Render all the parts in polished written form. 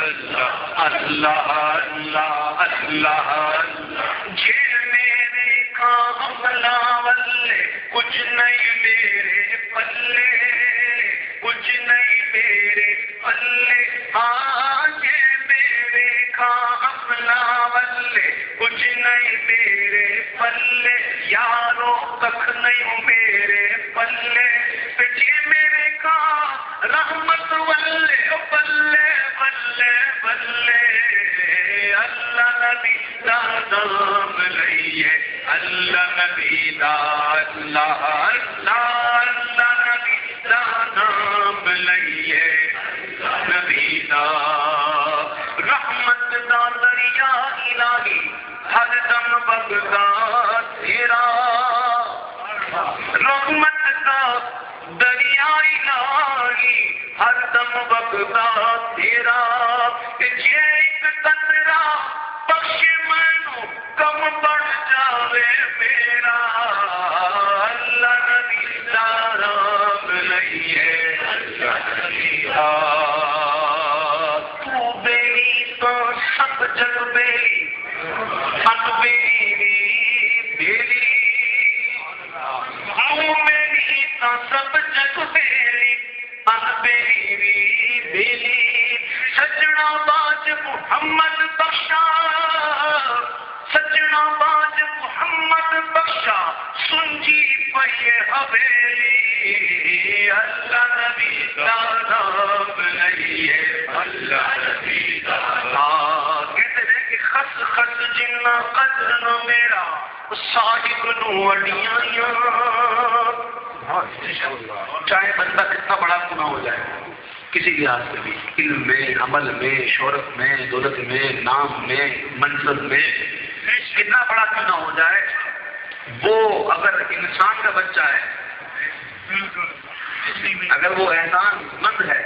اللہ اللہ اللہ جھیل میرے کام ولے کچھ نہیں میرے پلے کچھ نہیں میرے پلے آج میرے کام ولے کچھ نہیں میرے پلے یارو تک نہیں میرے پلے جی میرے کا رحمت والے بلے بلے بلے اللہ نبی دا نام لئیے اللہ نبی دا اللہ اللہ اللہ نبی دا نام لئیے نبی دا رحمت دا دریا الہی ہر دم بغدا تیرا رحمت دا دریا الہی ہر دم بغدا تیرا جے ایک قطرہ بخش مینوں کم بڑھ جاوے میرا اللہ نبی دا نام لئیے اللہ نبی دا تو بیلی تو سب جگ بیلی من بیلی بیلی میری تو سب جگ بیلی من بیلی بیلی سجنا باج محمد بخشا سجنا باج محمد بخشا سنجی پئی حویلی اللہ نبی دا نام لئیے اللہ نبی دا نام کہتے ہیں کہ خس خس جنہ قدر نہ میرا صاحب نو اڈیاں چاہے بندہ کتنا بڑا گناہ ہو جائے کسی لحاظ سے بھی علم میں عمل میں شہرت میں دولت میں نام میں منصب میں کتنا بڑا کیوں نہ ہو جائے وہ اگر انسان کا بچہ ہے اگر وہ احسان مند ہے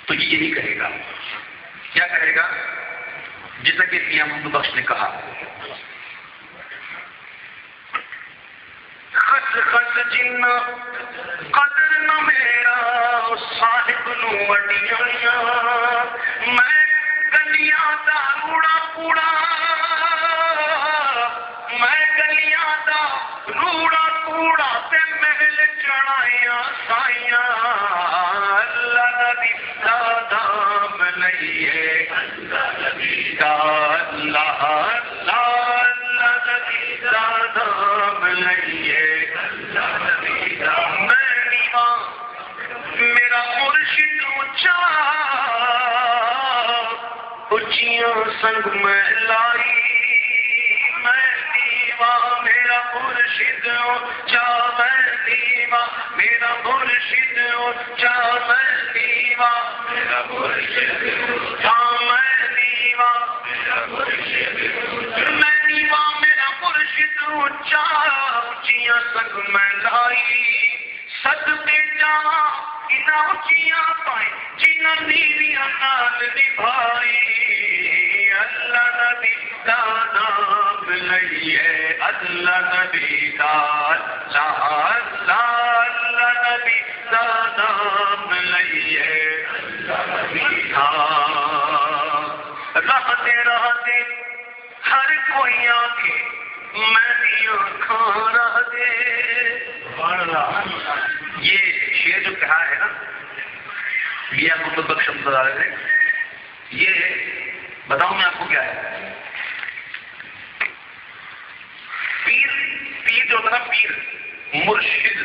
تو یہ یہی کہے گا کیا کہے گا جیسا کہ میاں محمد بخش نے کہا خس خس جنہ قدر نہ میرا صاحب نو وڈیاں میں گلیاں دا روڑا کوڑا میں گلیاں دا روڑا کوڑا تے محل چڑھائیاں سائیاں اللہ نبی دا نام لئیے اللہ نبی دا اللہ اللہ اللہ نبی دا نام لئیے اللہ نبی دا میں نیواں میرا مرشد اونچا اونچیاں سنگ میں لائی میں نیواں میرا مرشد اونچا میں نیواں میرا مرشد اونچا میں نیواں میرا مرشد اونچا میں نیواں میرا مرشد میں نیواں میرا مرشد اونچا اونچیاں سنگ میں لائی صدقے جاواں انہاں اونچیاں پائیں جنہاں نیویاں نال نبھائی اللہ نبی دا نام لئیے اللہ نبی دا اللہ اللہ اللہ نبی دا نام لئیے اللہ نبی دا رہتے ہر کوئی آنکھے میں بھی آنکھاں رہ دے یہ شعر جو کہا ہے نا میاں محمد بخش نے یہ بتاؤں میں آپ کو کیا ہے پیر پیر جو ہوتا نا پیر مرشد